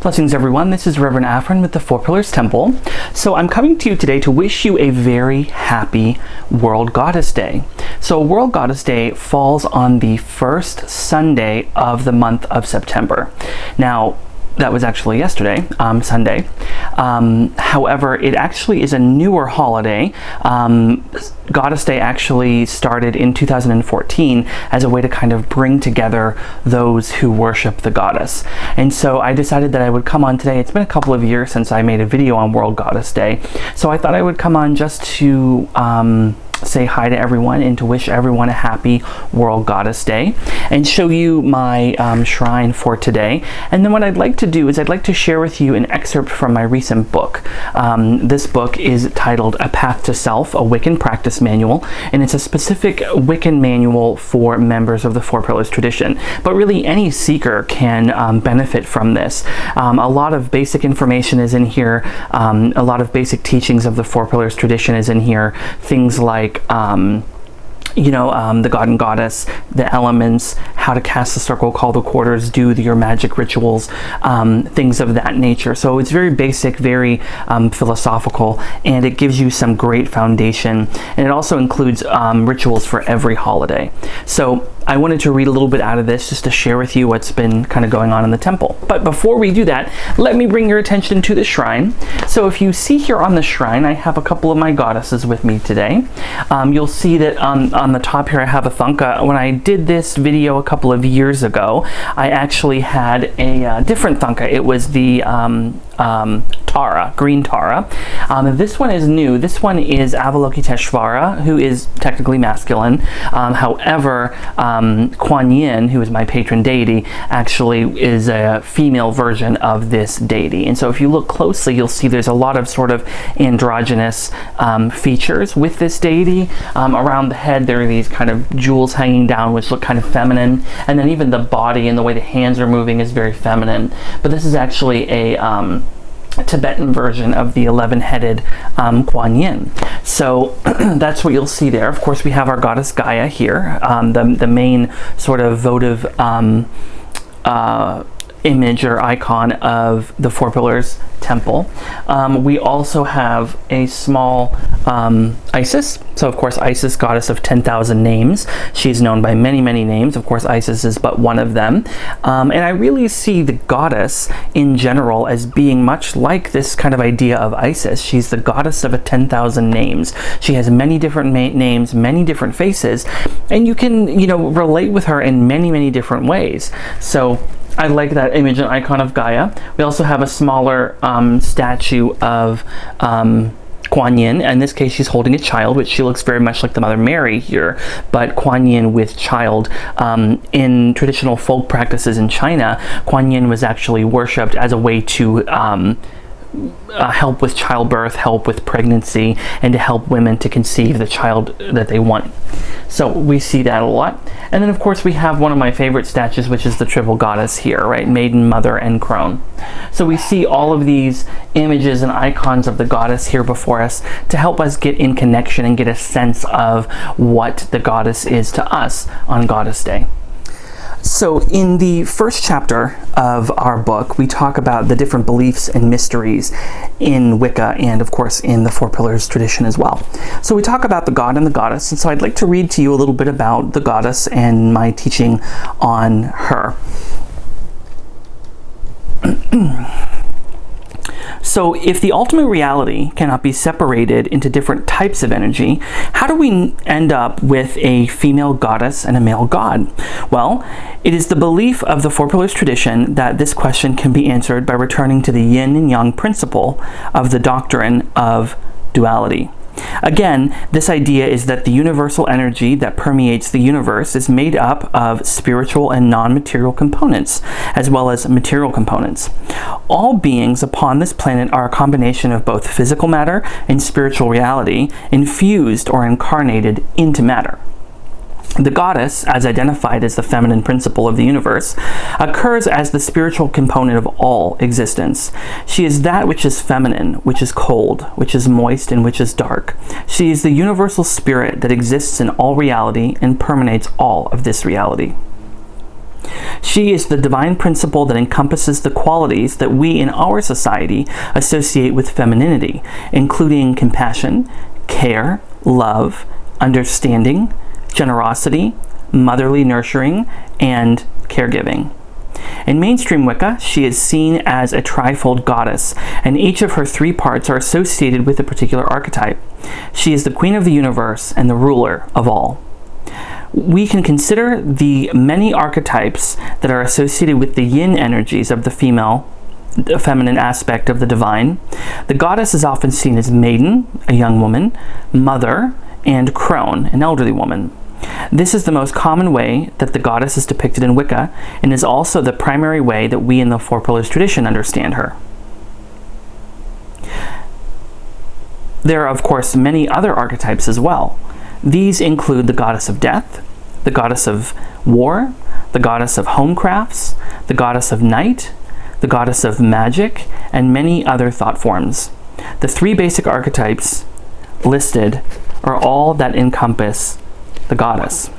Blessings everyone, this is Rev.Aphren with the Four Pillars Temple. So I'm coming to you today to wish you a very happy World Goddess Day. So World Goddess Day falls on the first Sunday of the month of September. Now, that was actually yesterday, Sunday. However, it actually is a newer holiday. Goddess Day actually started in 2014 as a way to kind of bring together those who worship the goddess. And so I decided that I would come on today. It's been a couple of years since I made a video on World Goddess Day. So I thought I would come on just to say hi to everyone and to wish everyone a happy World Goddess Day and show you my shrine for today. And then what I'd like to do is I'd like to share with you an excerpt from my recent book. This book is titled A Path to Self, a Wiccan Practice Manual, and it's a specific Wiccan manual for members of the Four Pillars tradition. But really any seeker can benefit from this. A lot of basic information is in here. A lot of basic teachings of the Four Pillars tradition is in here. Things like the god and goddess, the elements, how to cast the circle, call the quarters, do your magic rituals, things of that nature. So it's very basic, very philosophical, and it gives you some great foundation. And it also includes rituals for every holiday. So I wanted to read a little bit out of this just to share with you what's been kind of going on in the temple. But before we do that, let me bring your attention to the shrine. So if you see here on the shrine, I have a couple of my goddesses with me today. You'll see that on the top here I have a thunka. When I did this video a couple of years ago, I actually had a different thunka. It was the Tara, green Tara. This one is new. This one is Avalokiteshvara, who is technically masculine. However, Kuan Yin, who is my patron deity, actually is a female version of this deity. And so if you look closely, you'll see there's a lot of sort of androgynous features with this deity. Around the head, there are these kind of jewels hanging down, which look kind of feminine. And then even the body and the way the hands are moving is very feminine. But this is actually a Tibetan version of the 11-headed Kuan Yin. So that's what you'll see there. Of course, we have our goddess Gaia here, the main sort of votive image or icon of the Four Pillars temple. We also have a small Isis. So of course Isis, goddess of 10,000 names. She's known by many, many names. Of course Isis is but one of them. And I really see the goddess in general as being much like this kind of idea of Isis. She's the goddess of 10,000 names. She has many different names, many different faces, and you can, relate with her in many, many different ways. So I like that image and icon of Gaia. We also have a smaller statue of Kuan Yin. In this case, she's holding a child, which she looks very much like the Mother Mary here, but Kuan Yin with child. In traditional folk practices in China, Kuan Yin was actually worshipped as a way to help with childbirth, help with pregnancy, and to help women to conceive the child that they want. So we see that a lot. And then of course we have one of my favorite statues, which is the triple goddess here, right? Maiden, mother, and crone. So we see all of these images and icons of the goddess here before us to help us get in connection and get a sense of what the goddess is to us on Goddess Day. So in the first chapter of our book, we talk about the different beliefs and mysteries in Wicca and, of course, in the Four Pillars tradition as well. So we talk about the god and the goddess, and so I'd like to read to you a little bit about the goddess and my teaching on her. So if the ultimate reality cannot be separated into different types of energy, how do we end up with a female goddess and a male god? Well, it is the belief of the Four Pillars tradition that this question can be answered by returning to the yin and yang principle of the doctrine of duality. Again, this idea is that the universal energy that permeates the universe is made up of spiritual and non-material components, as well as material components. All beings upon this planet are a combination of both physical matter and spiritual reality, infused or incarnated into matter. The goddess, as identified as the feminine principle of the universe, occurs as the spiritual component of all existence. She is that which is feminine, which is cold, which is moist, and which is dark. She is the universal spirit that exists in all reality and permeates all of this reality. She is the divine principle that encompasses the qualities that we in our society associate with femininity, including compassion, care, love, understanding, generosity, motherly nurturing, and caregiving. In mainstream Wicca, she is seen as a trifold goddess, and each of her three parts are associated with a particular archetype. She is the queen of the universe and the ruler of all. We can consider the many archetypes that are associated with the yin energies of the feminine aspect of the divine. The goddess is often seen as maiden, a young woman, mother, and crone, an elderly woman. This is the most common way that the goddess is depicted in Wicca, and is also the primary way that we in the Four Pillars tradition understand her. There are, of course, many other archetypes as well. These include the goddess of death, the goddess of war, the goddess of homecrafts, the goddess of night, the goddess of magic, and many other thought forms. The three basic archetypes listed are all that encompass the goddess.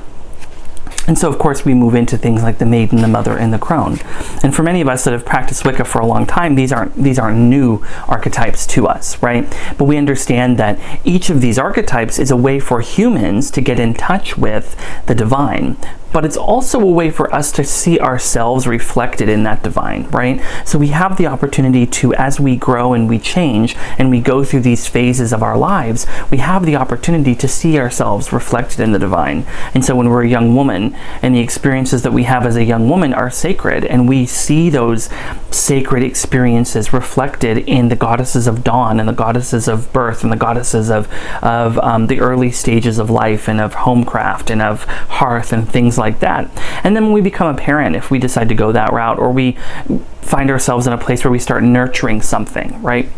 And so, of course, we move into things like the maiden, the mother, and the crone. And for many of us that have practiced Wicca for a long time, these aren't new archetypes to us, right? But we understand that each of these archetypes is a way for humans to get in touch with the divine. But it's also a way for us to see ourselves reflected in that divine, right? So we have the opportunity to, as we grow and we change and we go through these phases of our lives, we have the opportunity to see ourselves reflected in the divine. And so when we're a young woman, and the experiences that we have as a young woman are sacred, and we see those sacred experiences reflected in the goddesses of dawn and the goddesses of birth and the goddesses of the early stages of life and of homecraft and of hearth and things like that. And then when we become a parent, if we decide to go that route, or we find ourselves in a place where we start nurturing something, right?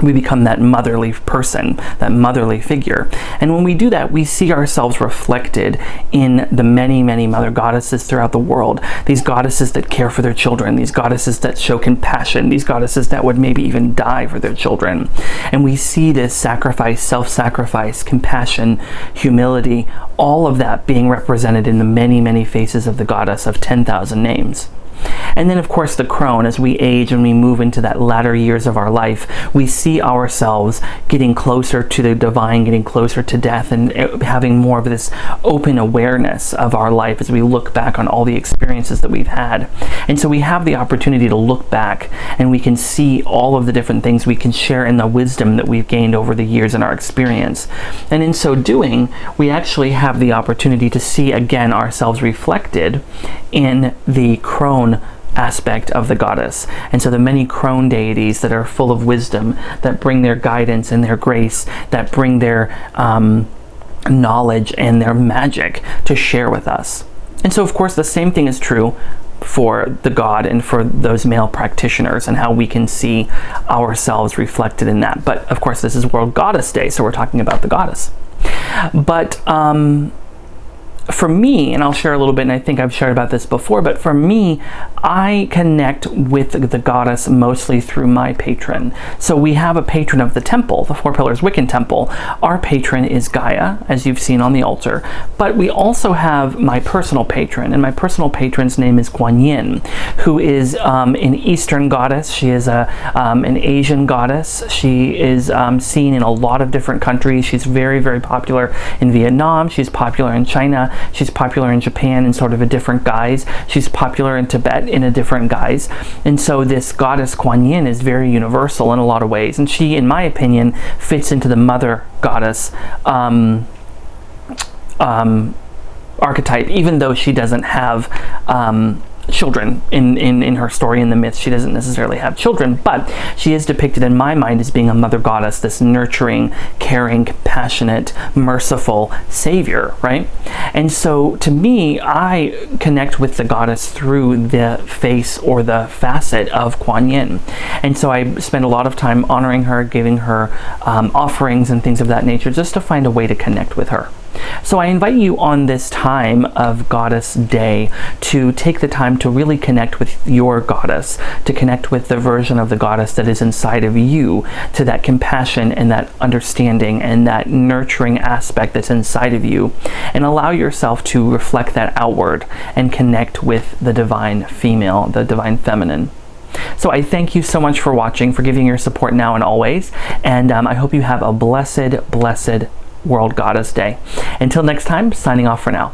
We become that motherly person, that motherly figure. And when we do that, we see ourselves reflected in the many, many mother goddesses throughout the world. These goddesses that care for their children, these goddesses that show compassion, these goddesses that would maybe even die for their children. And we see this sacrifice, self-sacrifice, compassion, humility, all of that being represented in the many, many faces of the goddess of 10,000 names. And then, of course, the crone, as we age and we move into that latter years of our life, we see ourselves getting closer to the divine, getting closer to death, and having more of this open awareness of our life as we look back on all the experiences that we've had. And so we have the opportunity to look back, and we can see all of the different things we can share in the wisdom that we've gained over the years in our experience. And in so doing, we actually have the opportunity to see again ourselves reflected in the crone aspect of the goddess. And so the many crone deities that are full of wisdom, that bring their guidance and their grace, that bring their knowledge and their magic to share with us. And so, of course, the same thing is true for the god and for those male practitioners, and how we can see ourselves reflected in that. But of course, this is World Goddess Day, so we're talking about the goddess. But for me, and I'll share a little bit, and I think I've shared about this before, but for me, I connect with the goddess mostly through my patron. So we have a patron of the temple, the Four Pillars Wiccan Temple. Our patron is Gaia, as you've seen on the altar. But we also have my personal patron, and my personal patron's name is Kuan Yin, who is an Eastern goddess. She is an Asian goddess. She is seen in a lot of different countries. She's very, very popular in Vietnam. She's popular in China. She's popular in Japan in sort of a different guise. She's popular in Tibet in a different guise. And so this goddess Kuan Yin is very universal in a lot of ways. And she, in my opinion, fits into the mother goddess archetype, even though she doesn't have children in her story. In the myth, she doesn't necessarily have children, but she is depicted in my mind as being a mother goddess, this nurturing, caring, compassionate, merciful savior, right? And so to me, I connect with the goddess through the face or the facet of Kuan Yin. And so I spend a lot of time honoring her, giving her offerings and things of that nature, just to find a way to connect with her. So I invite you on this time of Goddess Day to take the time to really connect with your goddess, to connect with the version of the goddess that is inside of you, to that compassion and that understanding and that nurturing aspect that's inside of you, and allow yourself to reflect that outward and connect with the divine female, the divine feminine. So I thank you so much for watching, for giving your support now and always, and I hope you have a blessed, blessed World Goddess Day. Until next time, signing off for now.